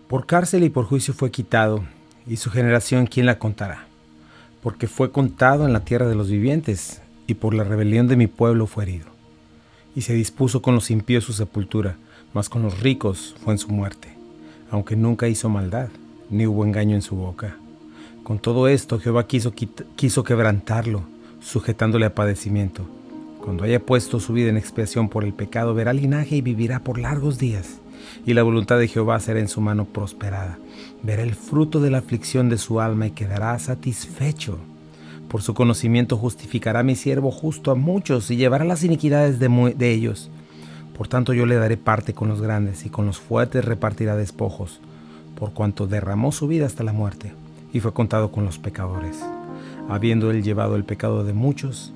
Por cárcel y por juicio fue quitado, y su generación ¿quién la contará? Porque fue contado en la tierra de los vivientes, y por la rebelión de mi pueblo fue herido. Y se dispuso con los impíos su sepultura, mas con los ricos fue en su muerte, aunque nunca hizo maldad, ni hubo engaño en su boca. Con todo esto Jehová quiso quebrantarlo, sujetándole a padecimiento. Cuando haya puesto su vida en expiación por el pecado, verá linaje y vivirá por largos días. Y la voluntad de Jehová será en su mano prosperada. Verá el fruto de la aflicción de su alma y quedará satisfecho. Por su conocimiento justificará mi siervo justo a muchos y llevará las iniquidades de ellos. Por tanto yo le daré parte con los grandes y con los fuertes repartirá despojos, por cuanto derramó su vida hasta la muerte y fue contado con los pecadores, habiendo él llevado el pecado de muchos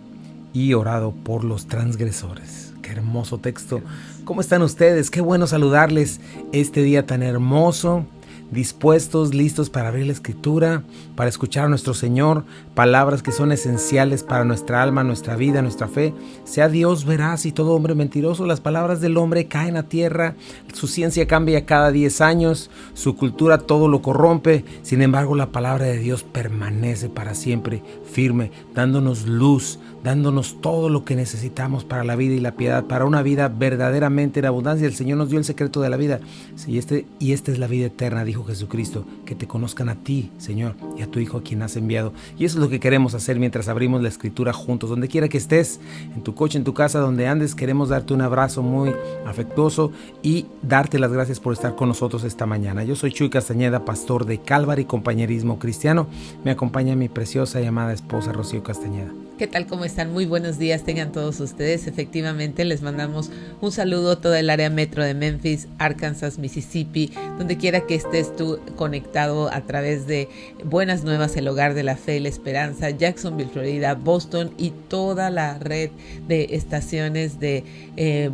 y orado por los transgresores. Qué hermoso texto. ¿Cómo están ustedes? Qué bueno saludarles este día tan hermoso. Dispuestos, listos para abrir la Escritura, para escuchar a nuestro Señor, palabras que son esenciales para nuestra alma, nuestra vida, nuestra fe. Sea Dios veraz y todo hombre mentiroso. Las palabras del hombre caen a tierra, su ciencia cambia cada 10 años, su cultura todo lo corrompe. Sin embargo, la palabra de Dios permanece para siempre, firme, dándonos luz, dándonos todo lo que necesitamos para la vida y la piedad, para una vida verdaderamente en abundancia. El Señor nos dio el secreto de la vida. Sí, esta es la vida eterna, dijo Jesucristo, que te conozcan a ti, Señor, y a tu Hijo a quien has enviado. Y eso es lo que queremos hacer mientras abrimos la Escritura juntos. Donde quiera que estés, en tu coche, en tu casa, donde andes, queremos darte un abrazo muy afectuoso y darte las gracias por estar con nosotros esta mañana. Yo soy Chuy Castañeda, pastor de Calvary Compañerismo Cristiano. Me acompaña mi preciosa y amada esposa Rocío Castañeda. ¿Qué tal? ¿Cómo están? Muy buenos días tengan todos ustedes. Efectivamente, les mandamos un saludo a toda el área metro de Memphis, Arkansas, Mississippi, donde quiera que estés tú conectado a través de Buenas Nuevas, el hogar de la fe y la esperanza, Jacksonville, Florida, Boston y toda la red de estaciones de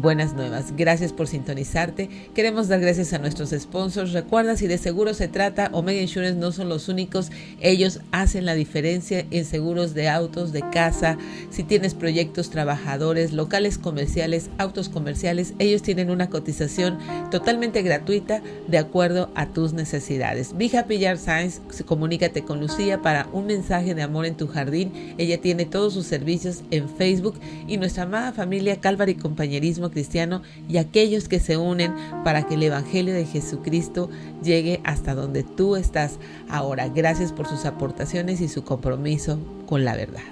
Buenas Nuevas. Gracias por sintonizarte. Queremos dar gracias a nuestros sponsors. Recuerda, si de seguro se trata, Omega Insurance no son los únicos. Ellos hacen la diferencia en seguros de autos, de casa. Si tienes proyectos, trabajadores, locales comerciales, autos comerciales, ellos tienen una cotización totalmente gratuita de acuerdo a tus necesidades. Be Happy Yard Signs, comunícate con Lucía para un mensaje de amor en tu jardín. Ella tiene todos sus servicios en Facebook, y nuestra amada familia Calvary Compañerismo Cristiano y aquellos que se unen para que el Evangelio de Jesucristo llegue hasta donde tú estás ahora. Gracias por sus aportaciones y su compromiso con la verdad.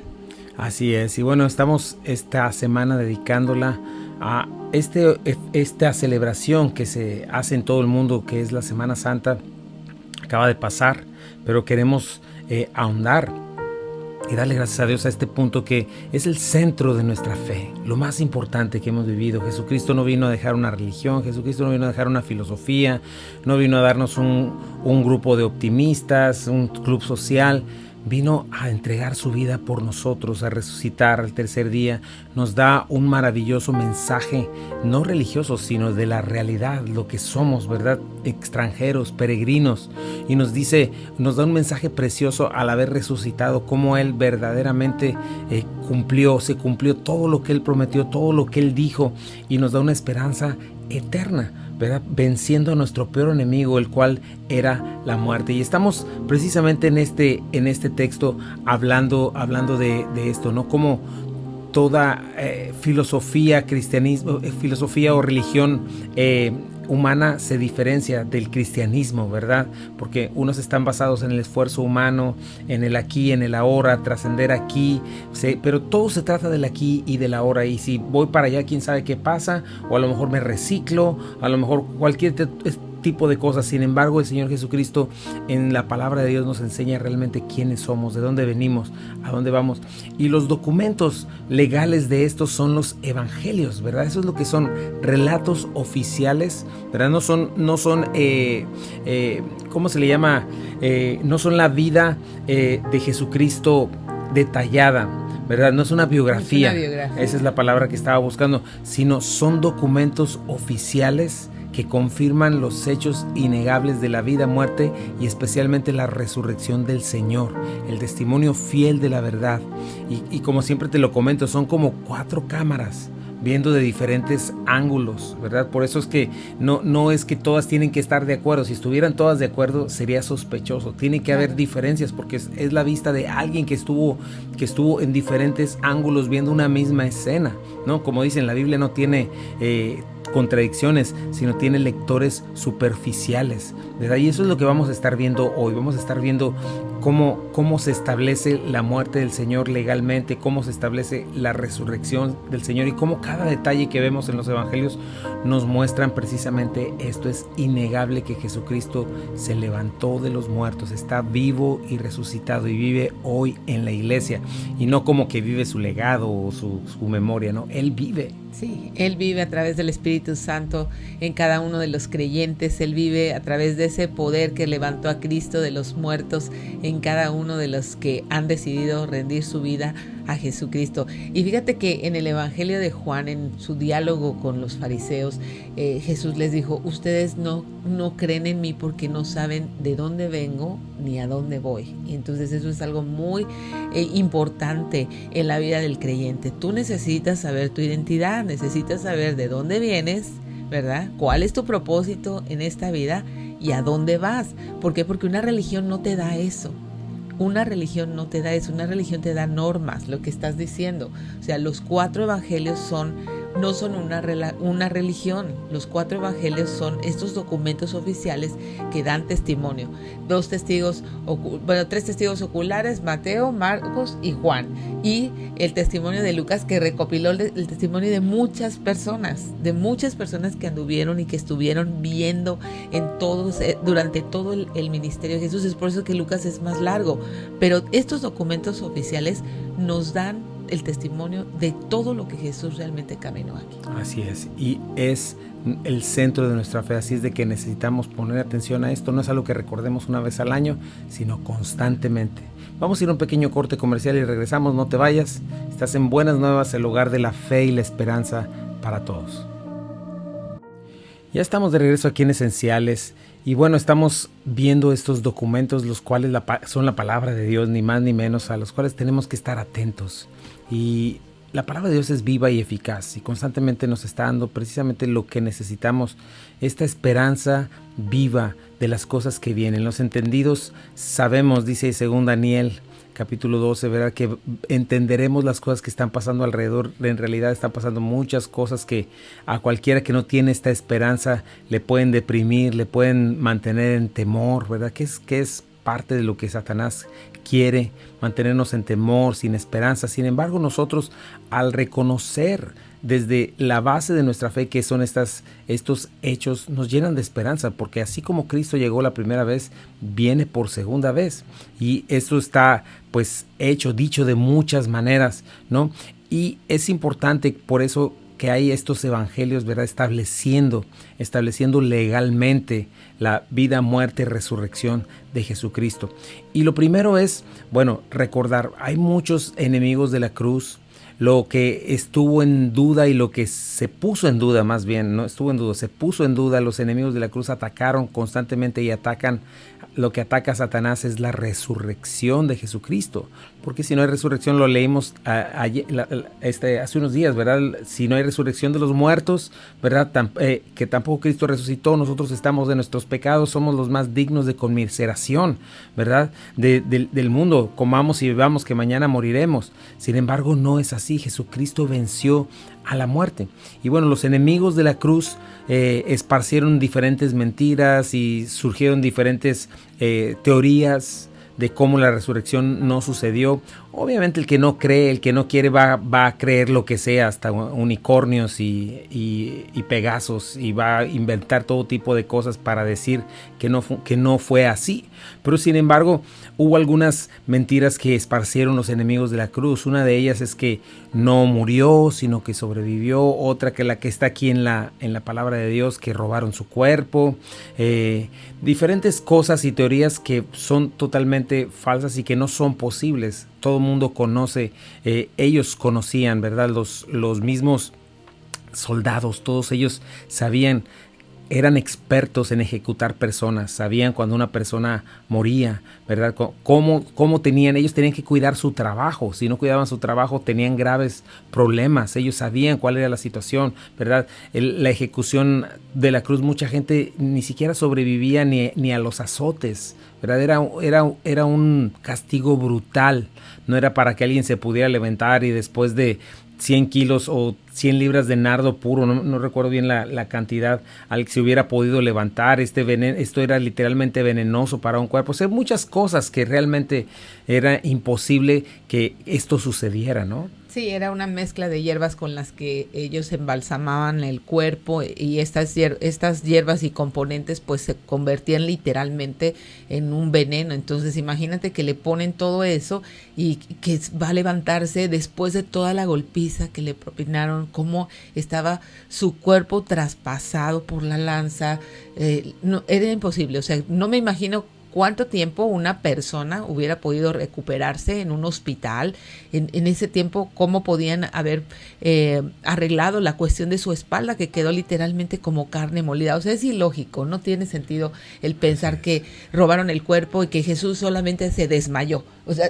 Así es, y bueno, estamos esta semana dedicándola a esta celebración que se hace en todo el mundo, que es la Semana Santa. Acaba de pasar, pero queremos ahondar y darle gracias a Dios a este punto que es el centro de nuestra fe, lo más importante que hemos vivido. Jesucristo no vino a dejar una religión, Jesucristo no vino a dejar una filosofía, no vino a darnos un grupo de optimistas, un club social. Vino a entregar su vida por nosotros, a resucitar al tercer día. Nos da un maravilloso mensaje, no religioso, sino de la realidad, lo que somos, ¿verdad? Extranjeros, peregrinos. Y nos da un mensaje precioso al haber resucitado, cómo Él verdaderamente se cumplió todo lo que Él prometió, todo lo que Él dijo, y nos da una esperanza eterna, ¿verdad? Venciendo a nuestro peor enemigo, el cual era la muerte. Y estamos precisamente en este texto hablando de esto, ¿no? Como toda filosofía, cristianismo, filosofía o religión humana se diferencia del cristianismo, ¿verdad? Porque unos están basados en el esfuerzo humano, en el aquí, en el ahora, trascender aquí, pero todo se trata del aquí y del ahora. Y si voy para allá, quién sabe qué pasa, o a lo mejor me reciclo, a lo mejor cualquier tipo de cosas. Sin embargo, el Señor Jesucristo en la palabra de Dios nos enseña realmente quiénes somos, de dónde venimos, a dónde vamos. Y los documentos legales de estos son los evangelios, ¿verdad? Eso es lo que son relatos oficiales, ¿verdad? No son ¿cómo se le llama? No son la vida de Jesucristo detallada, ¿verdad? No es una biografía. Esa es la palabra que estaba buscando, sino son documentos oficiales que confirman los hechos innegables de la vida, muerte y especialmente la resurrección del Señor, el testimonio fiel de la verdad. Y como siempre te lo comento, son como 4 cámaras, viendo de diferentes ángulos, ¿verdad? Por eso es que no es que todas tienen que estar de acuerdo. Si estuvieran todas de acuerdo sería sospechoso. Tiene que haber diferencias porque es la vista de alguien que estuvo en diferentes ángulos viendo una misma escena, ¿no? Como dicen, la Biblia no tiene contradicciones, sino tiene lectores superficiales, ¿verdad? Y eso es lo que vamos a estar viendo hoy. Vamos a estar viendo cómo se establece la muerte del Señor legalmente, cómo se establece la resurrección del Señor y cómo cada detalle que vemos en los evangelios nos muestran precisamente esto. Es innegable que Jesucristo se levantó de los muertos, está vivo y resucitado y vive hoy en la iglesia, y no como que vive su legado o su memoria, no, Él vive. Sí, Él vive a través del Espíritu Santo en cada uno de los creyentes. Él vive a través de ese poder que levantó a Cristo de los muertos en cada uno de los que han decidido rendir su vida a Jesucristo. Y fíjate que en el Evangelio de Juan, en su diálogo con los fariseos, Jesús les dijo: ustedes no creen en mí porque no saben de dónde vengo ni a dónde voy. Y entonces eso es algo muy importante en la vida del creyente. Tú necesitas saber tu identidad, necesitas saber de dónde vienes, ¿verdad? ¿Cuál es tu propósito en esta vida y a dónde vas? ¿Por qué? Porque una religión no te da eso. Una religión no te da eso, una religión te da normas, lo que estás diciendo. O sea, los 4 evangelios no son una religión. Los 4 evangelios son estos documentos oficiales que dan testimonio. 3 testigos oculares, Mateo, Marcos y Juan. Y el testimonio de Lucas, que recopiló el testimonio de muchas personas que anduvieron y que estuvieron viendo durante todo el ministerio de Jesús. Es por eso que Lucas es más largo. Pero estos documentos oficiales nos dan el testimonio de todo lo que Jesús realmente caminó aquí. Así es, y es el centro de nuestra fe, así es de que necesitamos poner atención a esto. No es algo que recordemos una vez al año, sino constantemente. Vamos a ir a un pequeño corte comercial y regresamos, no te vayas. Estás en Buenas Nuevas, el hogar de la fe y la esperanza para todos. Ya estamos de regreso aquí en Esenciales. Y bueno, estamos viendo estos documentos, los cuales son la palabra de Dios, ni más ni menos, a los cuales tenemos que estar atentos. Y la palabra de Dios es viva y eficaz y constantemente nos está dando precisamente lo que necesitamos, esta esperanza viva de las cosas que vienen. Los entendidos sabemos, dice según Daniel capítulo 12, ¿verdad?, que entenderemos las cosas que están pasando alrededor. En realidad están pasando muchas cosas que a cualquiera que no tiene esta esperanza le pueden deprimir, le pueden mantener en temor, ¿verdad? Que es parte de lo que Satanás quiere, mantenernos en temor, sin esperanza. Sin embargo, nosotros, al reconocer desde la base de nuestra fe que son estos hechos, nos llenan de esperanza, porque así como Cristo llegó la primera vez, viene por segunda vez, y esto está pues dicho de muchas maneras, ¿no? Y es importante por eso que hay estos evangelios, ¿verdad?, estableciendo legalmente la vida, muerte y resurrección de Jesucristo. Y lo primero es, recordar, hay muchos enemigos de la cruz. Lo que estuvo en duda y lo que se puso en duda, más bien, no estuvo en duda, se puso en duda. Los enemigos de la cruz atacaron constantemente y atacan. Lo que ataca a Satanás es la resurrección de Jesucristo, porque si no hay resurrección, lo leímos hace unos días, ¿verdad? Si no hay resurrección de los muertos, ¿verdad?, que tampoco Cristo resucitó, nosotros estamos de nuestros pecados, somos los más dignos de conmiseración, ¿verdad?, del mundo. Comamos y bebamos que mañana moriremos. Sin embargo, no es así. Jesucristo venció a la muerte. Y bueno, los enemigos de la cruz esparcieron diferentes mentiras y surgieron diferentes teorías de cómo la resurrección no sucedió. Obviamente el que no cree, el que no quiere va a creer lo que sea, hasta unicornios y Pegasos, y va a inventar todo tipo de cosas para decir que no fue así. Pero sin embargo, hubo algunas mentiras que esparcieron los enemigos de la cruz. Una de ellas es que no murió, sino que sobrevivió. Otra, que la que está aquí en la palabra de Dios, que robaron su cuerpo. Diferentes cosas y teorías que son totalmente falsas y que no son posibles. Todo el mundo conoce, ellos conocían, ¿verdad? Los mismos soldados, todos ellos sabían eran expertos en ejecutar personas, sabían cuando una persona moría, ¿verdad? Cómo ellos tenían que cuidar su trabajo. Si no cuidaban su trabajo, tenían graves problemas. Ellos sabían cuál era la situación, ¿verdad? La ejecución de la cruz, mucha gente ni siquiera sobrevivía ni a los azotes, ¿verdad? Era un castigo brutal. No era para que alguien se pudiera levantar y después de 100 kilos o 100 libras de nardo puro, no recuerdo bien la cantidad, al que se hubiera podido levantar. Esto era literalmente venenoso para un cuerpo. O sea, muchas cosas que realmente era imposible que esto sucediera, ¿no? Sí, era una mezcla de hierbas con las que ellos embalsamaban el cuerpo, y estas hierbas y componentes pues se convertían literalmente en un veneno. Entonces imagínate que le ponen todo eso y que va a levantarse después de toda la golpiza que le propinaron, cómo estaba su cuerpo traspasado por la lanza. No, era imposible, o sea, no me imagino cuánto tiempo una persona hubiera podido recuperarse en un hospital. En ese tiempo, cómo podían haber arreglado la cuestión de su espalda, que quedó literalmente como carne molida. O sea, es ilógico, no tiene sentido el pensar que robaron el cuerpo y que Jesús solamente se desmayó. O sea,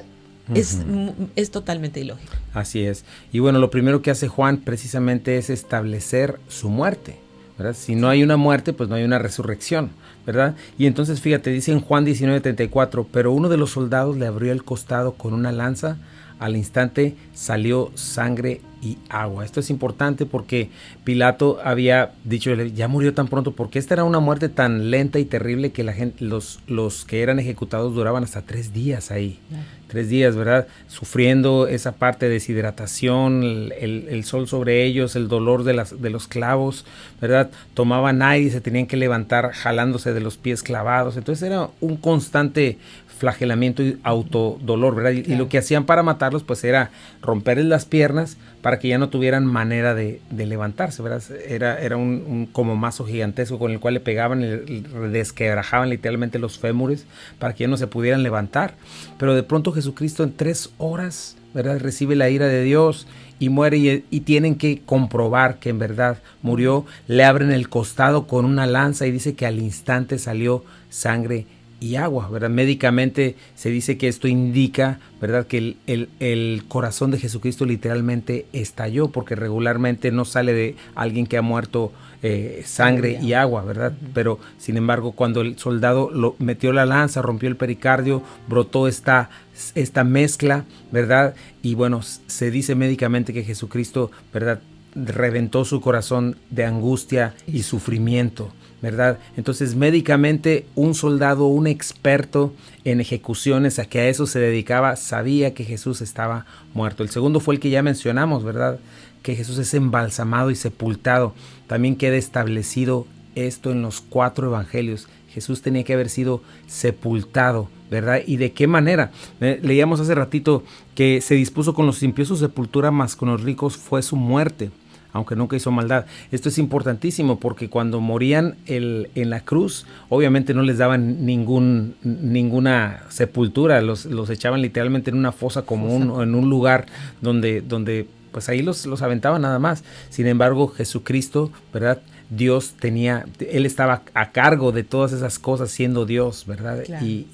es totalmente ilógico. Así es. Y bueno, lo primero que hace Juan precisamente es establecer su muerte, ¿verdad? Si no hay una muerte, pues no hay una resurrección, ¿verdad? Y entonces fíjate, dice en Juan 19:34, pero uno de los soldados le abrió el costado con una lanza, al instante salió sangre y agua. Esto es importante porque Pilato había dicho, ya murió tan pronto, porque esta era una muerte tan lenta y terrible que la gente, los que eran ejecutados duraban hasta 3 días ahí. 3 días, ¿verdad? Sufriendo esa parte de deshidratación, el sol sobre ellos, el dolor de los clavos, ¿verdad? Tomaban aire y se tenían que levantar jalándose de los pies clavados. Entonces era un constante flagelamiento y autodolor, ¿verdad? Y lo que hacían para matarlos pues era romperles las piernas para que ya no tuvieran manera de levantarse, ¿verdad? Era un como mazo gigantesco con el cual le pegaban, le desquebrajaban literalmente los fémures para que ya no se pudieran levantar. Pero de pronto Jesucristo en 3 horas, ¿verdad?, recibe la ira de Dios y muere, y tienen que comprobar que en verdad murió. Le abren el costado con una lanza y dice que al instante salió sangre y agua, ¿verdad? Médicamente se dice que esto indica, ¿verdad?, que el corazón de Jesucristo literalmente estalló, porque regularmente no sale de alguien que ha muerto sangre y agua, ¿verdad? Pero sin embargo, cuando el soldado lo metió la lanza, rompió el pericardio, brotó esta mezcla, ¿verdad? Y bueno, se dice médicamente que Jesucristo, ¿verdad?, reventó su corazón de angustia y sufrimiento, ¿verdad? Entonces, médicamente, un soldado, un experto en ejecuciones, a que a eso se dedicaba, sabía que Jesús estaba muerto. El segundo fue el que ya mencionamos, ¿verdad?, que Jesús es embalsamado y sepultado. También queda establecido esto en los 4 evangelios. Jesús tenía que haber sido sepultado, ¿verdad? ¿Y de qué manera? Leíamos hace ratito que se dispuso con los impíos su sepultura, mas con los ricos fue su muerte, aunque nunca hizo maldad. Esto es importantísimo porque cuando morían en la cruz, obviamente no les daban ninguna sepultura, los echaban literalmente en una fosa común o en un lugar donde pues ahí los aventaban nada más. Sin embargo, Jesucristo, ¿verdad?, Él estaba a cargo de todas esas cosas siendo Dios, ¿verdad? Claro. Y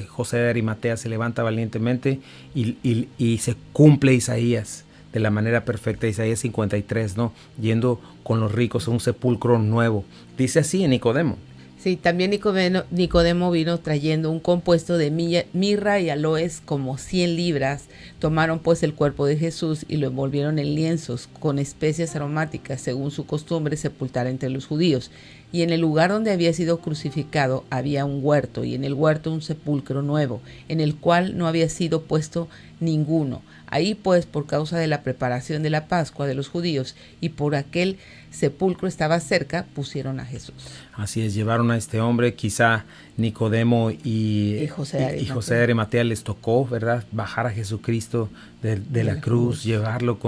José de Arimatea se levanta valientemente y se cumple Isaías de la manera perfecta, Isaías 53, ¿no? Yendo con los ricos a un sepulcro nuevo. Dice así en Nicodemo. Sí, también Nicodemo vino trayendo un compuesto de mirra y aloes como 100 libras. Tomaron pues el cuerpo de Jesús y lo envolvieron en lienzos con especias aromáticas, según su costumbre sepultar entre los judíos. Y en el lugar donde había sido crucificado había un huerto, y en el huerto un sepulcro nuevo, en el cual no había sido puesto ninguno. Ahí pues, por causa de la preparación de la Pascua de los judíos, y por aquel sepulcro estaba cerca, pusieron a Jesús. Así es, llevaron a este hombre. Quizá Nicodemo y José de Arimatea les tocó, ¿verdad?, bajar a Jesucristo de la cruz, llevarlo,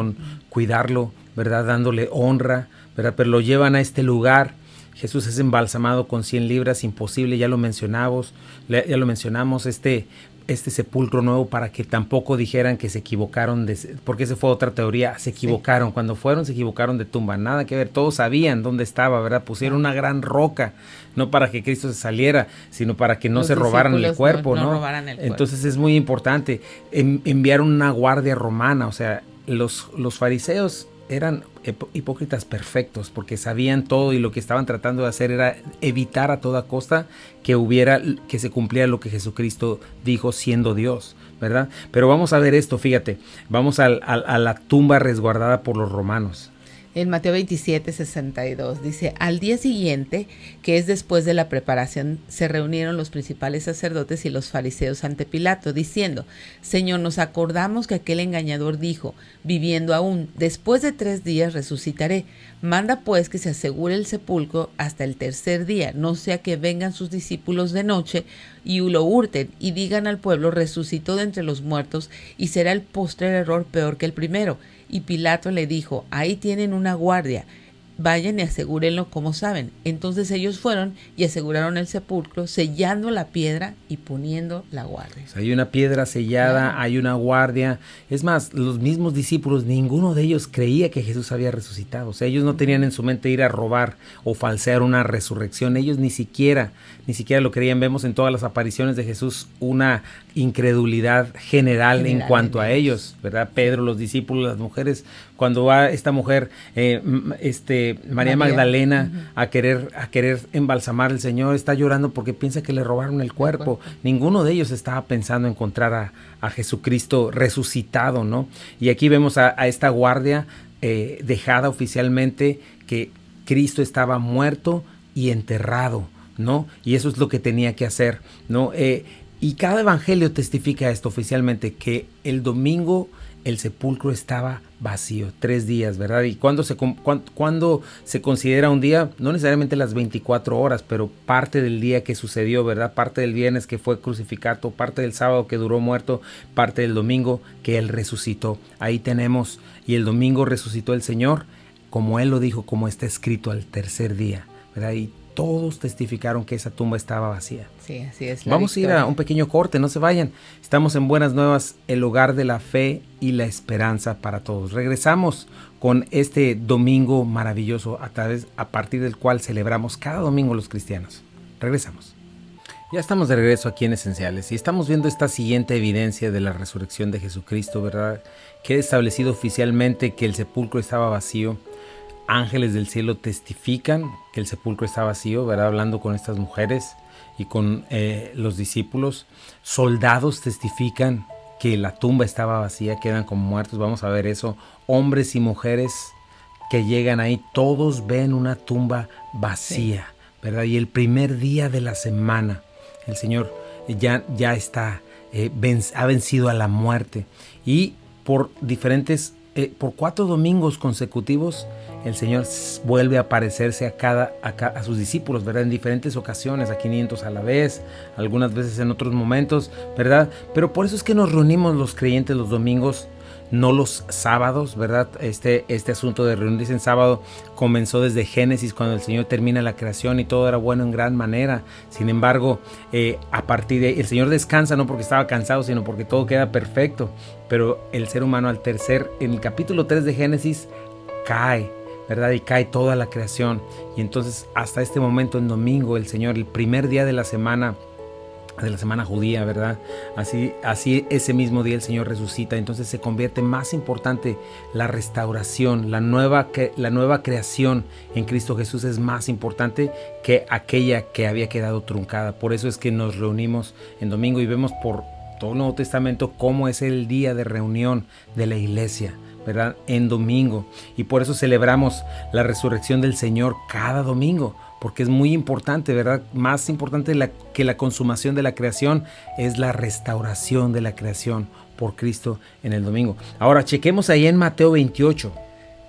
cuidarlo, ¿verdad?, dándole honra, ¿verdad? Pero lo llevan a este lugar. Jesús es embalsamado con 100 libras, imposible, ya lo mencionamos, este sepulcro nuevo para que tampoco dijeran que se equivocaron, porque esa fue otra teoría, se equivocaron, cuando fueron se equivocaron de tumba, nada que ver, todos sabían dónde estaba, ¿verdad? Pusieron una gran roca, no para que Cristo se saliera, sino para que no se robaran el cuerpo, ¿no? Robaran el cuerpo. Entonces es muy importante, enviaron una guardia romana, o sea, los fariseos eran hipócritas perfectos porque sabían todo y lo que estaban tratando de hacer era evitar a toda costa que se cumpliera lo que Jesucristo dijo siendo Dios, ¿verdad? Pero vamos a ver esto, fíjate, vamos a la tumba resguardada por los romanos. En Mateo 27:62 dice, al día siguiente, que es después de la preparación, se reunieron los principales sacerdotes y los fariseos ante Pilato, diciendo, Señor, nos acordamos que aquel engañador dijo, viviendo aún, después de 3 días resucitaré. Manda pues que se asegure el sepulcro hasta el tercer día, no sea que vengan sus discípulos de noche y lo hurten y digan al pueblo, resucitó de entre los muertos, y será el postrer error peor que el primero. Y Pilato le dijo, ahí tienen una guardia, vayan y asegúrenlo como saben. Entonces ellos fueron y aseguraron el sepulcro, sellando la piedra y poniendo la guardia. O sea, hay una piedra sellada, hay una guardia. Es más, los mismos discípulos, ninguno de ellos creía que Jesús había resucitado. O sea, ellos no tenían en su mente ir a robar o falsear una resurrección. Ellos ni siquiera lo creían. Vemos en todas las apariciones de Jesús una incredulidad general en cuanto a ellos, ¿verdad? Pedro, los discípulos, las mujeres. Cuando va esta mujer, María Magdalena, a querer embalsamar al Señor, está llorando porque piensa que le robaron el cuerpo. Ninguno de ellos estaba pensando encontrar a Jesucristo resucitado, ¿no? Y aquí vemos a esta guardia dejada oficialmente que Cristo estaba muerto y enterrado, ¿no? Y eso es lo que tenía que hacer, ¿no? Y cada evangelio testifica esto oficialmente, que el domingo el sepulcro estaba vacío, 3 días, ¿verdad? Y cuando se considera un día, no necesariamente las 24 horas, pero parte del día que sucedió, ¿verdad? Parte del viernes que fue crucificado, parte del sábado que duró muerto, parte del domingo que Él resucitó. Ahí tenemos, y el domingo resucitó el Señor, como Él lo dijo, como está escrito al tercer día, ¿verdad? Y todos testificaron que esa tumba estaba vacía. Sí, así es. Vamos a ir a un pequeño corte, no se vayan. Estamos en Buenas Nuevas, el hogar de la fe y la esperanza para todos. Regresamos con este domingo maravilloso a partir del cual celebramos cada domingo los cristianos. Regresamos. Ya estamos de regreso aquí en Esenciales y estamos viendo esta siguiente evidencia de la resurrección de Jesucristo, ¿verdad? Queda establecido oficialmente que el sepulcro estaba vacío. Ángeles del cielo testifican que el sepulcro está vacío, ¿verdad? Hablando con estas mujeres y con los discípulos. Soldados testifican que la tumba estaba vacía, quedan como muertos. Vamos a ver eso. Hombres y mujeres que llegan ahí, todos ven una tumba vacía, ¿verdad? Y el primer día de la semana, el Señor ya está, ha vencido a la muerte. Y por 4 domingos consecutivos, el Señor vuelve a aparecerse a sus discípulos, ¿verdad? En diferentes ocasiones, a 500 a la vez, algunas veces en otros momentos, ¿verdad? Pero por eso es que nos reunimos los creyentes los domingos, no los sábados, ¿verdad? Este asunto de reunirse en sábado comenzó desde Génesis, cuando el Señor termina la creación y todo era bueno en gran manera. Sin embargo, a partir de ahí, el Señor descansa no porque estaba cansado, sino porque todo queda perfecto. Pero el ser humano en el capítulo 3 de Génesis, cae, ¿verdad? Y cae toda la creación. Y entonces hasta este momento, en domingo, el Señor, el primer día de la semana judía, ¿verdad? Así ese mismo día el Señor resucita. Entonces se convierte más importante la restauración, la nueva creación en Cristo Jesús es más importante que aquella que había quedado truncada. Por eso es que nos reunimos en domingo y vemos por todo el Nuevo Testamento cómo es el día de reunión de la iglesia, ¿verdad? En domingo. Y por eso celebramos la resurrección del Señor cada domingo, porque es muy importante, ¿verdad? Más importante que la consumación de la creación es la restauración de la creación por Cristo en el domingo. Ahora, chequemos ahí en Mateo 28.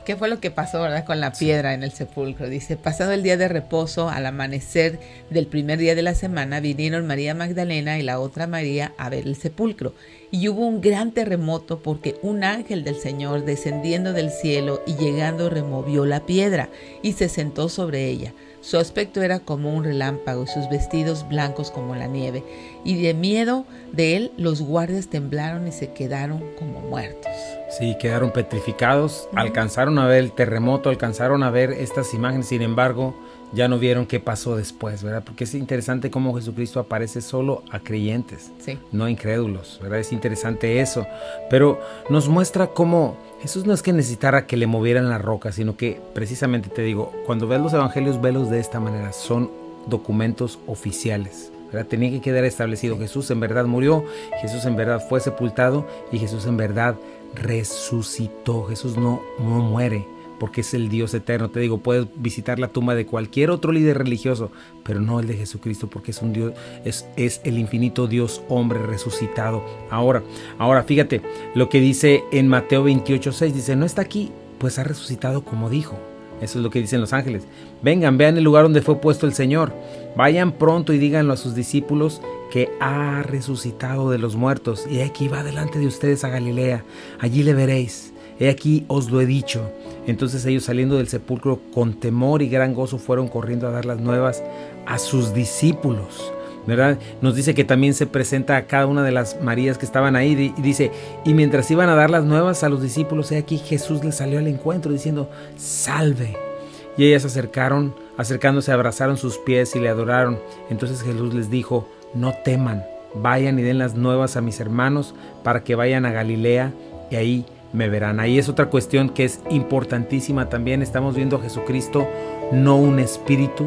¿Qué fue lo que pasó, verdad, con la piedra en el sepulcro? Dice, pasado el día de reposo, al amanecer del primer día de la semana, vinieron María Magdalena y la otra María a ver el sepulcro. Y hubo un gran terremoto porque un ángel del Señor, descendiendo del cielo y llegando, removió la piedra y se sentó sobre ella. Su aspecto era como un relámpago y sus vestidos blancos como la nieve. Y de miedo de él los guardias temblaron y se quedaron como muertos. Sí, quedaron petrificados, alcanzaron a ver el terremoto, alcanzaron a ver estas imágenes, sin embargo, ya no vieron qué pasó después, ¿verdad? Porque es interesante cómo Jesucristo aparece solo a creyentes, sí, no a incrédulos, ¿verdad? Es interesante eso, pero nos muestra cómo Jesús no es que necesitara que le movieran la roca, sino que precisamente te digo, cuando ves los evangelios, velos de esta manera, son documentos oficiales, ¿verdad? Tenía que quedar establecido, Jesús en verdad murió, Jesús en verdad fue sepultado y Jesús en verdad resucitó. Jesús no muere porque es el Dios eterno. Te digo, puedes visitar la tumba de cualquier otro líder religioso, pero no el de Jesucristo, porque es un Dios, es el infinito Dios hombre resucitado. Ahora fíjate lo que dice en Mateo 28:6, dice, no está aquí, pues ha resucitado como dijo. Eso es lo que dicen los ángeles. Vengan, vean el lugar donde fue puesto el Señor. Vayan pronto y díganlo a sus discípulos que ha resucitado de los muertos. Y aquí va delante de ustedes a Galilea. Allí le veréis. He aquí os lo he dicho. Entonces ellos, saliendo del sepulcro con temor y gran gozo, fueron corriendo a dar las nuevas a sus discípulos, ¿verdad? Nos dice que también se presenta a cada una de las Marías que estaban ahí y dice, y mientras iban a dar las nuevas a los discípulos, he aquí Jesús les salió al encuentro diciendo, salve. Y ellas acercándose, abrazaron sus pies y le adoraron. Entonces Jesús les dijo, no teman, vayan y den las nuevas a mis hermanos para que vayan a Galilea y ahí me verán. Ahí es otra cuestión que es importantísima también. Estamos viendo a Jesucristo, no un espíritu,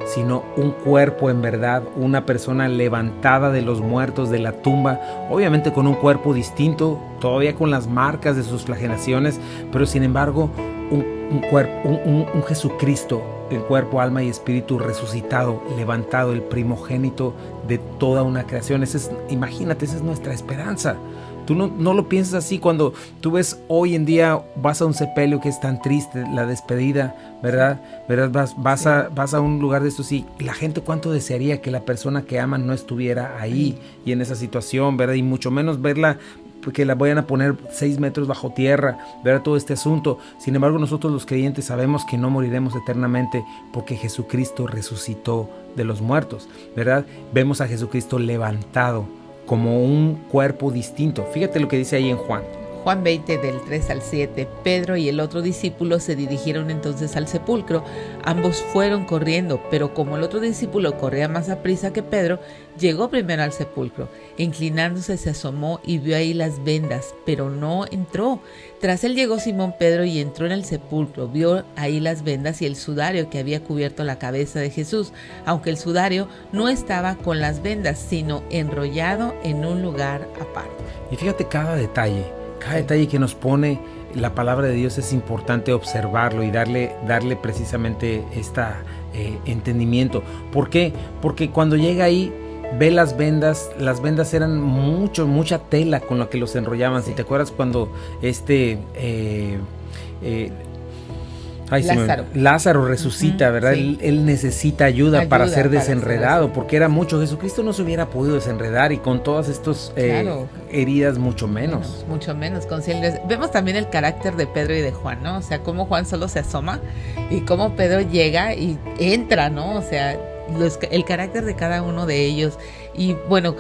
sino un cuerpo en verdad, una persona levantada de los muertos de la tumba, obviamente con un cuerpo distinto, todavía con las marcas de sus flagelaciones, pero sin embargo un Jesucristo en cuerpo, alma y espíritu resucitado, levantado, el primogénito de toda una creación. Imagínate, esa es nuestra esperanza. Tú no lo piensas así cuando tú ves hoy en día, vas a un sepelio que es tan triste, la despedida, ¿verdad? Vas a un lugar de estos y la gente cuánto desearía que la persona que aman no estuviera ahí y en esa situación, ¿verdad? Y mucho menos verla, que la vayan a poner 6 metros bajo tierra, ¿verdad? Todo este asunto. Sin embargo, nosotros los creyentes sabemos que no moriremos eternamente porque Jesucristo resucitó de los muertos, ¿verdad? Vemos a Jesucristo levantado como un cuerpo distinto. Fíjate lo que dice ahí en Juan 20 del 3 al 7, Pedro y el otro discípulo se dirigieron entonces al sepulcro. Ambos fueron corriendo, pero como el otro discípulo corría más aprisa que Pedro, llegó primero al sepulcro. Inclinándose se asomó y vio ahí las vendas, pero no entró. Tras él llegó Simón Pedro y entró en el sepulcro. Vio ahí las vendas y el sudario que había cubierto la cabeza de Jesús, aunque el sudario no estaba con las vendas, sino enrollado en un lugar aparte. Y fíjate cada detalle que nos pone la palabra de Dios, es importante observarlo y darle precisamente entendimiento. ¿Por qué? Porque cuando llega ahí, ve las vendas eran mucha tela con la que los enrollaban. Si te acuerdas cuando Lázaro resucita, ¿verdad? Sí. Él necesita ayuda para ser desenredado, porque era mucho. Jesucristo no se hubiera podido desenredar y con todas estas heridas mucho menos. Mucho menos. Vemos también el carácter de Pedro y de Juan, ¿no? O sea, cómo Juan solo se asoma y cómo Pedro llega y entra, ¿no? O sea, el carácter de cada uno de ellos. Y bueno,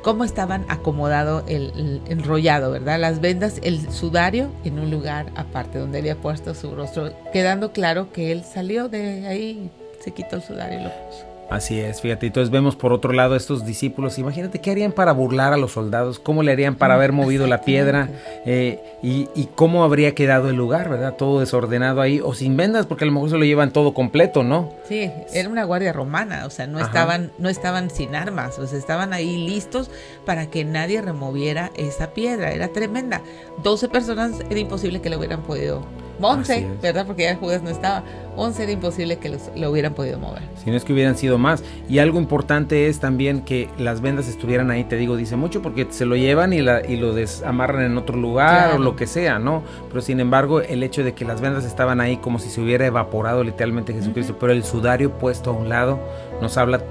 cómo estaban acomodado el enrollado, ¿verdad? Las vendas, el sudario en un lugar aparte donde había puesto su rostro, quedando claro que él salió de ahí, se quitó el sudario y lo puso. Así es, fíjate. Entonces vemos por otro lado estos discípulos. Imagínate qué harían para burlar a los soldados, cómo le harían para haber movido la piedra y cómo habría quedado el lugar, ¿verdad? Todo desordenado ahí o sin vendas, porque a lo mejor se lo llevan todo completo, ¿no? Sí, era una guardia romana, o sea, no estaban sin armas, o sea, estaban ahí listos para que nadie removiera esa piedra. Era tremenda. 12 personas era imposible que lo hubieran podido. 11, ¿verdad? Porque ya Judas no estaba. 11 era imposible que lo hubieran podido mover. Si no es que hubieran sido más. Y algo importante es también que las vendas estuvieran ahí, te digo, dice mucho, porque se lo llevan y lo desamarran en otro lugar, claro, o lo que sea, ¿no? Pero sin embargo, el hecho de que las vendas estaban ahí como si se hubiera evaporado literalmente Jesucristo, pero el sudario puesto a un lado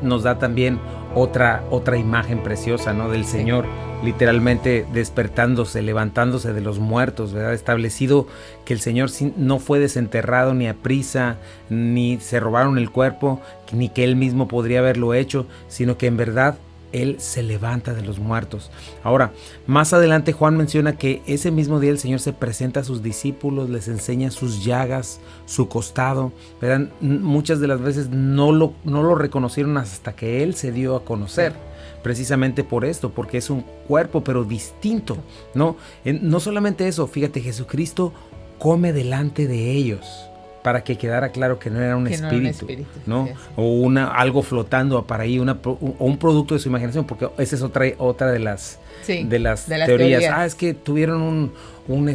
nos da también otra imagen preciosa, ¿no? Del Señor literalmente despertándose, levantándose de los muertos, ¿verdad? Establecido que el Señor no fue desenterrado ni a prisa, ni se robaron el cuerpo, ni que Él mismo podría haberlo hecho, sino que en verdad Él se levanta de los muertos. Ahora, más adelante Juan menciona que ese mismo día el Señor se presenta a sus discípulos, les enseña sus llagas, su costado, ¿verdad? Muchas de las veces no lo reconocieron hasta que Él se dio a conocer. Precisamente por esto, porque es un cuerpo pero distinto, ¿no? No solamente eso, fíjate, Jesucristo come delante de ellos, para que quedara claro que no era un espíritu, ¿no? O algo flotando para ahí, o un producto de su imaginación, porque esa es otra de las teorías. Es que tuvieron un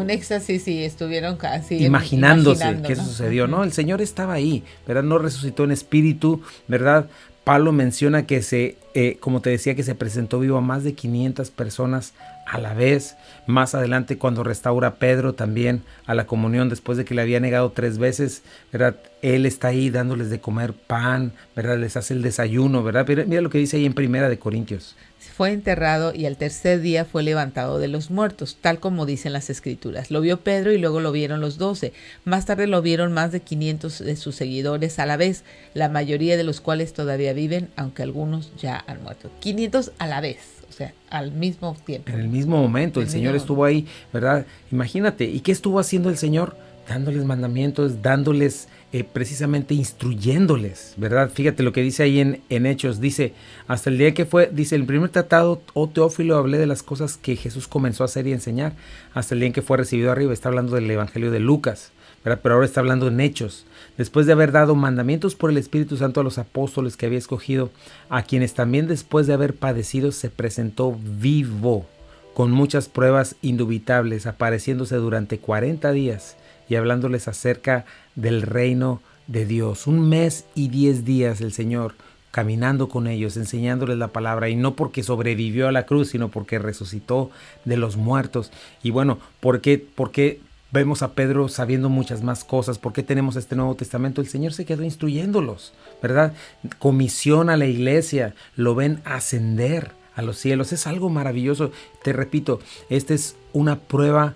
éxtasis y estuvieron casi imaginándose que eso sucedió, ¿no? El Señor estaba ahí, ¿verdad? No resucitó en espíritu, ¿verdad? Pablo menciona que como te decía, que se presentó vivo a más de 500 personas a la vez. Más adelante, cuando restaura a Pedro también a la comunión, después de que le había negado 3 veces, ¿verdad? Él está ahí dándoles de comer pan, ¿verdad? Les hace el desayuno, ¿verdad? Mira lo que dice ahí en Primera de Corintios. Fue enterrado y al tercer día fue levantado de los muertos, tal como dicen las Escrituras. Lo vio Pedro y luego lo vieron los 12. Más tarde lo vieron más de 500 de sus seguidores a la vez, la mayoría de los cuales todavía viven, aunque algunos ya han muerto. 500 a la vez, o sea, al mismo tiempo. En el mismo momento, el Señor estuvo ahí, ¿verdad? Imagínate, ¿y qué estuvo haciendo el Señor? Dándoles mandamientos, dándoles precisamente instruyéndoles, ¿verdad? Fíjate lo que dice ahí en Hechos, dice, hasta el día que fue, dice, el primer tratado, oh Teófilo, hablé de las cosas que Jesús comenzó a hacer y enseñar, hasta el día en que fue recibido arriba. Está hablando del Evangelio de Lucas, ¿verdad? Pero ahora está hablando en Hechos, después de haber dado mandamientos por el Espíritu Santo a los apóstoles que había escogido, a quienes también después de haber padecido se presentó vivo, con muchas pruebas indubitables, apareciéndose durante 40 días, y hablándoles acerca del reino de Dios. 1 mes y 10 días el Señor caminando con ellos, enseñándoles la palabra, y no porque sobrevivió a la cruz, sino porque resucitó de los muertos. Y bueno, ¿por qué vemos a Pedro sabiendo muchas más cosas? ¿Por qué tenemos este Nuevo Testamento? El Señor se quedó instruyéndolos, ¿verdad? Comisiona a la iglesia, lo ven ascender a los cielos. Es algo maravilloso. Te repito, esta es una prueba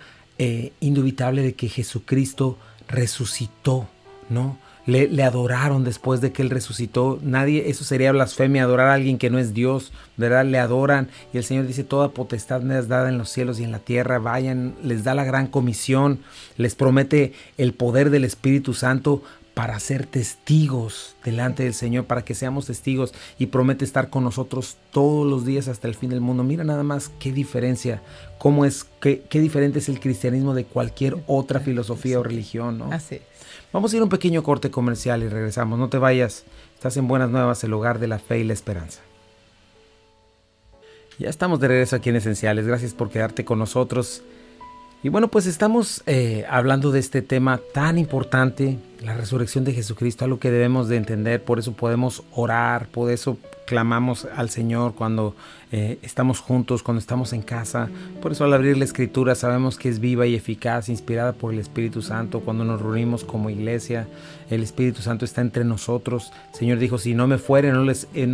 indubitable de que Jesucristo resucitó, ¿no? Le adoraron después de que Él resucitó. Eso sería blasfemia, adorar a alguien que no es Dios, ¿verdad? Le adoran, y el Señor dice, toda potestad me es dada en los cielos y en la tierra. Vayan, les da la gran comisión, les promete el poder del Espíritu Santo para ser testigos delante del Señor, para que seamos testigos, y promete estar con nosotros todos los días hasta el fin del mundo. Mira nada más qué diferencia, qué diferente es el cristianismo de cualquier otra filosofía o religión, ¿no? Así es. Vamos a ir a un pequeño corte comercial y regresamos. No te vayas, estás en Buenas Nuevas, el hogar de la fe y la esperanza. Ya estamos de regreso aquí en Esenciales. Gracias por quedarte con nosotros. Y bueno, pues estamos hablando de este tema tan importante, la resurrección de Jesucristo, algo que debemos de entender. Por eso podemos orar, por eso clamamos al Señor cuando estamos juntos, cuando estamos en casa. Por eso al abrir la Escritura sabemos que es viva y eficaz, inspirada por el Espíritu Santo. Cuando nos reunimos como iglesia, el Espíritu Santo está entre nosotros. El Señor dijo, si no me fuere, no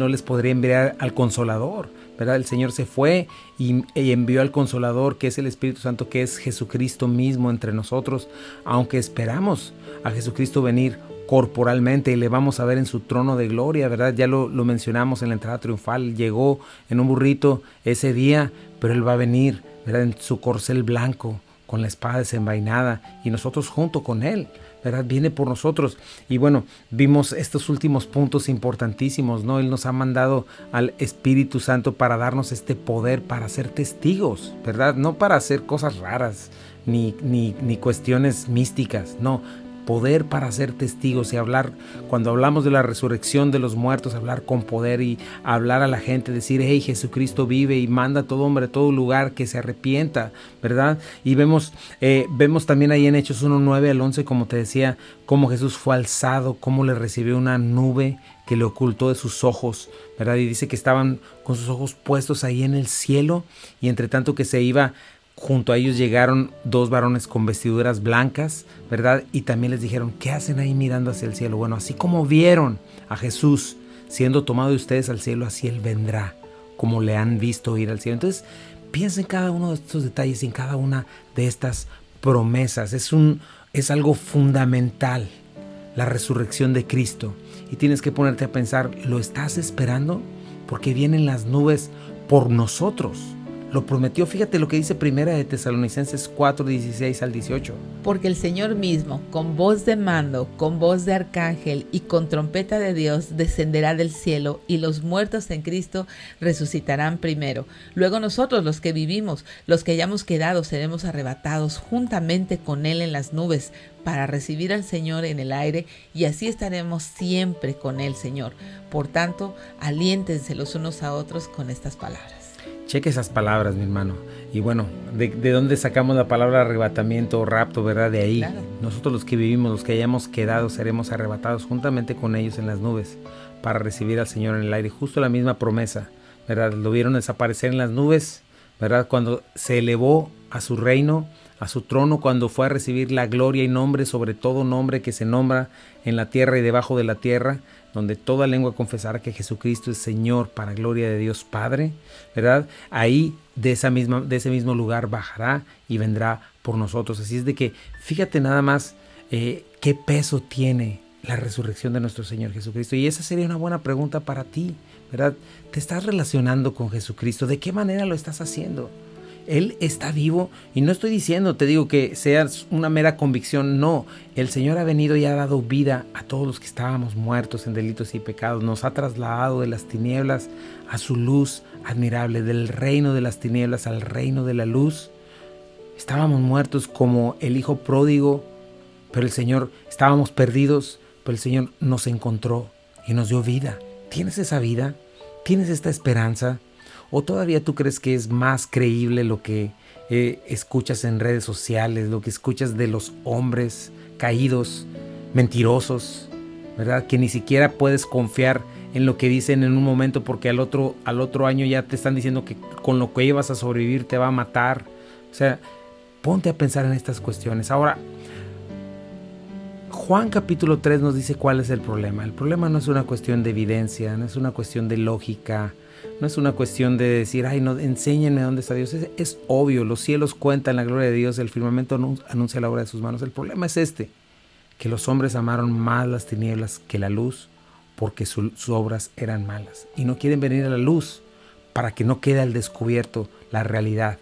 les podría enviar al Consolador, ¿verdad? El Señor se fue y envió al Consolador, que es el Espíritu Santo, que es Jesucristo mismo entre nosotros, aunque esperamos a Jesucristo venir corporalmente y le vamos a ver en su trono de gloria, ¿verdad? Ya lo mencionamos en la entrada triunfal. Llegó en un burrito ese día, pero Él va a venir, ¿verdad? En su corcel blanco, con la espada desenvainada, y nosotros junto con Él, ¿verdad? Viene por nosotros. Y bueno, vimos estos últimos puntos importantísimos, ¿no? Él nos ha mandado al Espíritu Santo para darnos este poder para ser testigos, ¿verdad? No para hacer cosas raras ni cuestiones místicas, no. Poder para ser testigos y hablar, cuando hablamos de la resurrección de los muertos, hablar con poder y hablar a la gente, decir, hey, Jesucristo vive, y manda a todo hombre, a todo lugar que se arrepienta, ¿verdad? Y vemos también ahí en Hechos 1:9 al 11, como te decía, cómo Jesús fue alzado, cómo le recibió una nube que le ocultó de sus ojos, ¿verdad? Y dice que estaban con sus ojos puestos ahí en el cielo, y entre tanto que se iba, junto a ellos llegaron 2 varones con vestiduras blancas, ¿verdad? Y también les dijeron, ¿qué hacen ahí mirando hacia el cielo? Bueno, así como vieron a Jesús siendo tomado de ustedes al cielo, así Él vendrá, como le han visto ir al cielo. Entonces, piensa en cada uno de estos detalles y en cada una de estas promesas. Es algo fundamental, la resurrección de Cristo. Y tienes que ponerte a pensar, ¿lo estás esperando? Porque vienen las nubes por nosotros. Lo prometió, fíjate lo que dice Primera de Tesalonicenses 4, 16 al 18. Porque el Señor mismo, con voz de mando, con voz de arcángel y con trompeta de Dios, descenderá del cielo, y los muertos en Cristo resucitarán primero. Luego nosotros, los que vivimos, los que hayamos quedado, seremos arrebatados juntamente con Él en las nubes, para recibir al Señor en el aire, y así estaremos siempre con el Señor. Por tanto, aliéntense los unos a otros con estas palabras. Cheque esas palabras, mi hermano. Y bueno, ¿de dónde sacamos la palabra arrebatamiento o rapto, verdad? De ahí. Claro. Nosotros los que vivimos, los que hayamos quedado, seremos arrebatados juntamente con ellos en las nubes para recibir al Señor en el aire. Justo la misma promesa, ¿verdad? Lo vieron desaparecer en las nubes, ¿verdad? Cuando se elevó a su reino, a su trono, cuando fue a recibir la gloria y nombre sobre todo nombre que se nombra en la tierra y debajo de la tierra, donde toda lengua confesará que Jesucristo es Señor para gloria de Dios Padre, ¿verdad? Ahí de ese mismo lugar bajará y vendrá por nosotros. Así es de que fíjate nada más qué peso tiene la resurrección de nuestro Señor Jesucristo. Y esa sería una buena pregunta para ti, ¿verdad? ¿Te estás relacionando con Jesucristo? ¿De qué manera lo estás haciendo? Él está vivo, y no estoy diciendo, te digo, que seas una mera convicción. No, el Señor ha venido y ha dado vida a todos los que estábamos muertos en delitos y pecados. Nos ha trasladado de las tinieblas a su luz admirable, del reino de las tinieblas al reino de la luz. Estábamos muertos como el hijo pródigo, pero el Señor, estábamos perdidos, pero el Señor nos encontró y nos dio vida. ¿Tienes esa vida? ¿Tienes esta esperanza? ¿O todavía tú crees que es más creíble lo que escuchas en redes sociales, lo que escuchas de los hombres caídos, mentirosos, ¿verdad? Que ni siquiera puedes confiar en lo que dicen en un momento, porque al otro año ya te están diciendo que con lo que ibas a sobrevivir te va a matar. O sea, ponte a pensar en estas cuestiones. Ahora, Juan capítulo 3 nos dice cuál es el problema. El problema no es una cuestión de evidencia, no es una cuestión de lógica, no es una cuestión de decir, ay, no, enséñenme dónde está Dios. Es obvio, los cielos cuentan la gloria de Dios, el firmamento anuncia la obra de sus manos. El problema es que los hombres amaron más las tinieblas que la luz, porque sus obras eran malas. Y no quieren venir a la luz para que no quede al descubierto la realidad,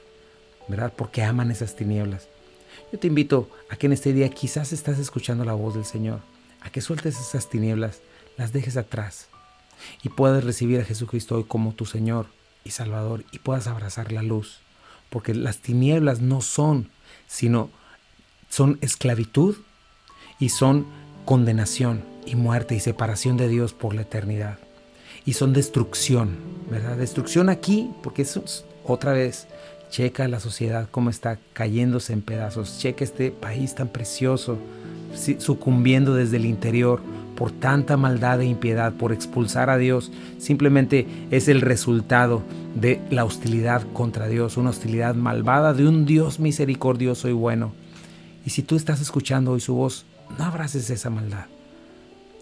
¿verdad? Porque aman esas tinieblas. Yo te invito a que en este día quizás estás escuchando la voz del Señor, a que sueltes esas tinieblas, las dejes atrás, y puedas recibir a Jesucristo hoy como tu Señor y Salvador, y puedas abrazar la luz, porque las tinieblas no son, sino son esclavitud y son condenación y muerte y separación de Dios por la eternidad, y son destrucción, ¿verdad? Destrucción aquí, porque eso es otra vez. Checa la sociedad cómo está cayéndose en pedazos. Checa este país tan precioso, sucumbiendo desde el interior por tanta maldad e impiedad, por expulsar a Dios. Simplemente es el resultado de la hostilidad contra Dios, una hostilidad malvada de un Dios misericordioso y bueno. Y si tú estás escuchando hoy su voz, no abraces esa maldad.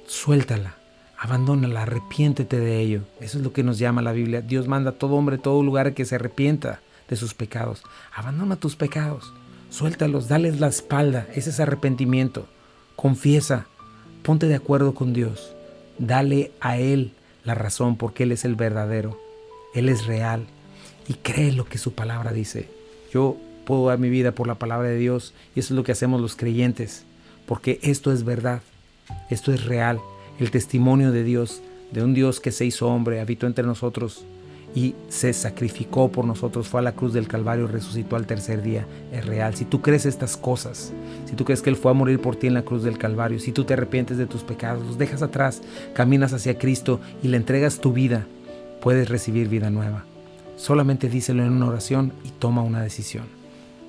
Suéltala, abandónala, arrepiéntete de ello. Eso es lo que nos llama la Biblia. Dios manda a todo hombre, a todo lugar que se arrepienta de sus pecados. Abandona tus pecados, suéltalos, dales la espalda. Ese es arrepentimiento. Confiesa, ponte de acuerdo con Dios, dale a Él la razón, porque Él es el verdadero, Él es real, y cree lo que su palabra dice. Yo puedo dar mi vida por la palabra de Dios, y eso es lo que hacemos los creyentes, porque esto es verdad, esto es real. El testimonio de Dios, de un Dios que se hizo hombre, habitó entre nosotros y se sacrificó por nosotros, fue a la cruz del Calvario, resucitó al tercer día, es real. Si tú crees estas cosas, si tú crees que Él fue a morir por ti en la cruz del Calvario, si tú te arrepientes de tus pecados, los dejas atrás, caminas hacia Cristo y le entregas tu vida, puedes recibir vida nueva. Solamente díselo en una oración y toma una decisión.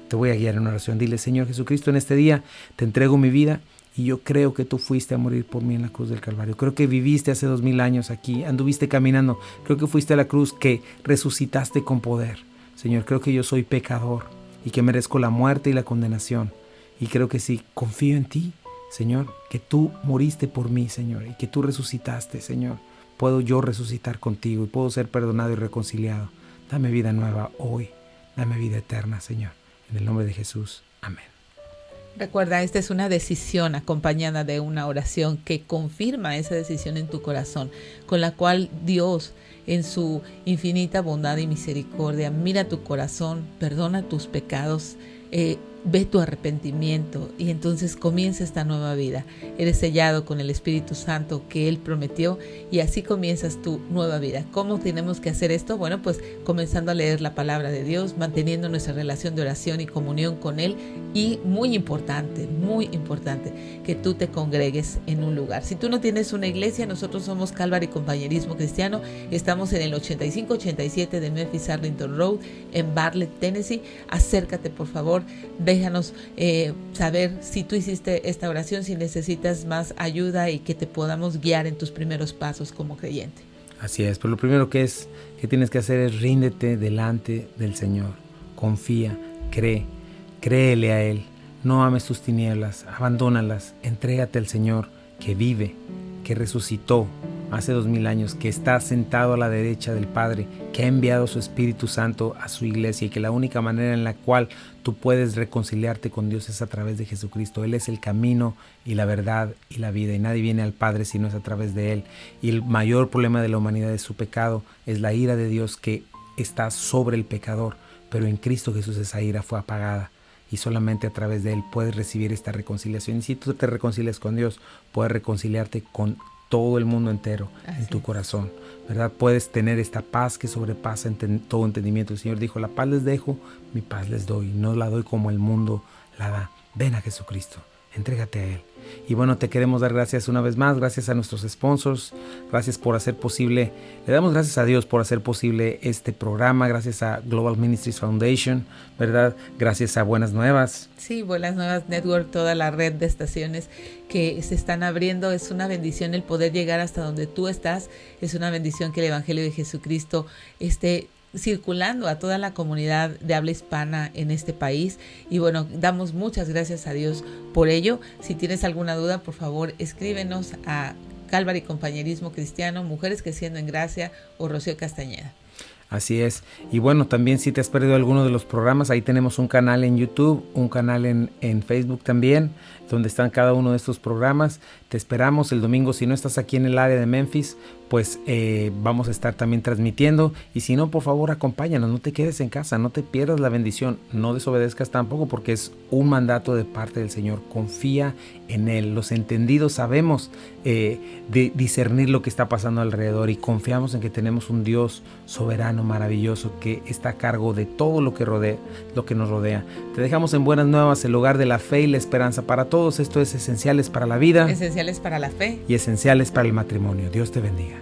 Te voy a guiar en una oración. Dile: Señor Jesucristo, en este día te entrego mi vida, y yo creo que tú fuiste a morir por mí en la cruz del Calvario. Creo que viviste hace 2000 años aquí, anduviste caminando. Creo que fuiste a la cruz, que resucitaste con poder. Señor, creo que yo soy pecador y que merezco la muerte y la condenación. Y creo que sí, confío en ti, Señor, que tú moriste por mí, Señor, y que tú resucitaste, Señor, puedo yo resucitar contigo y puedo ser perdonado y reconciliado. Dame vida nueva hoy, dame vida eterna, Señor. En el nombre de Jesús, amén. Recuerda, esta es una decisión acompañada de una oración que confirma esa decisión en tu corazón, con la cual Dios, en su infinita bondad y misericordia, mira tu corazón, perdona tus pecados, ve tu arrepentimiento y entonces comienza esta nueva vida. Eres sellado con el Espíritu Santo que Él prometió y así comienzas tu nueva vida. ¿Cómo tenemos que hacer esto? Bueno, pues comenzando a leer la palabra de Dios, manteniendo nuestra relación de oración y comunión con Él y muy importante, que tú te congregues en un lugar. Si tú no tienes una iglesia, nosotros somos Calvary Compañerismo Cristiano. Estamos en el 8587 de Memphis Arlington Road en Bartlett, Tennessee. Acércate, por favor. Déjanos saber si tú hiciste esta oración, si necesitas más ayuda y que te podamos guiar en tus primeros pasos como creyente. Así es, pero lo primero que tienes que hacer es ríndete delante del Señor. Confía, créele a Él. No ames tus tinieblas, abandónalas, entrégate al Señor que vive, que resucitó hace 2000 años, que está sentado a la derecha del Padre, que ha enviado su Espíritu Santo a su iglesia y que la única manera en la cual tú puedes reconciliarte con Dios es a través de Jesucristo. Él es el camino y la verdad y la vida y nadie viene al Padre si no es a través de Él. Y el mayor problema de la humanidad es su pecado, es la ira de Dios que está sobre el pecador, pero en Cristo Jesús esa ira fue apagada. Y solamente a través de Él puedes recibir esta reconciliación. Y si tú te reconcilias con Dios, puedes reconciliarte con todo el mundo entero en tu corazón, ¿verdad? Puedes tener esta paz que sobrepasa todo entendimiento. El Señor dijo, la paz les dejo, mi paz les doy. No la doy como el mundo la da. Ven a Jesucristo, entrégate a Él. Y bueno, te queremos dar gracias una vez más, gracias a nuestros sponsors, gracias por hacer posible, le damos gracias a Dios por hacer posible este programa, gracias a Global Ministries Foundation, ¿verdad? Gracias a Buenas Nuevas. Sí, Buenas Nuevas Network, toda la red de estaciones que se están abriendo. Es una bendición el poder llegar hasta donde tú estás, es una bendición que el Evangelio de Jesucristo esté circulando a toda la comunidad de habla hispana en este país y bueno, damos muchas gracias a Dios por ello. Si tienes alguna duda, por favor, escríbenos a Calvary Compañerismo Cristiano, Mujeres Creciendo en Gracia o Rocío Castañeda. Así es. Y bueno, también si te has perdido alguno de los programas, ahí tenemos un canal en YouTube, un canal en Facebook también, donde están cada uno de estos programas. Te esperamos el domingo. Si no estás aquí en el área de Memphis, pues vamos a estar también transmitiendo. Y si no, por favor, acompáñanos. No te quedes en casa, no te pierdas la bendición. No desobedezcas tampoco porque es un mandato de parte del Señor. Confía en Él. Los entendidos sabemos de discernir lo que está pasando alrededor y confiamos en que tenemos un Dios soberano, maravilloso, que está a cargo de todo lo que nos rodea. Te dejamos en Buenas Nuevas, el hogar de la fe y la esperanza para todos. Esto es Esenciales para la Vida, Esenciales para la Fe y Esenciales para el Matrimonio. Dios te bendiga.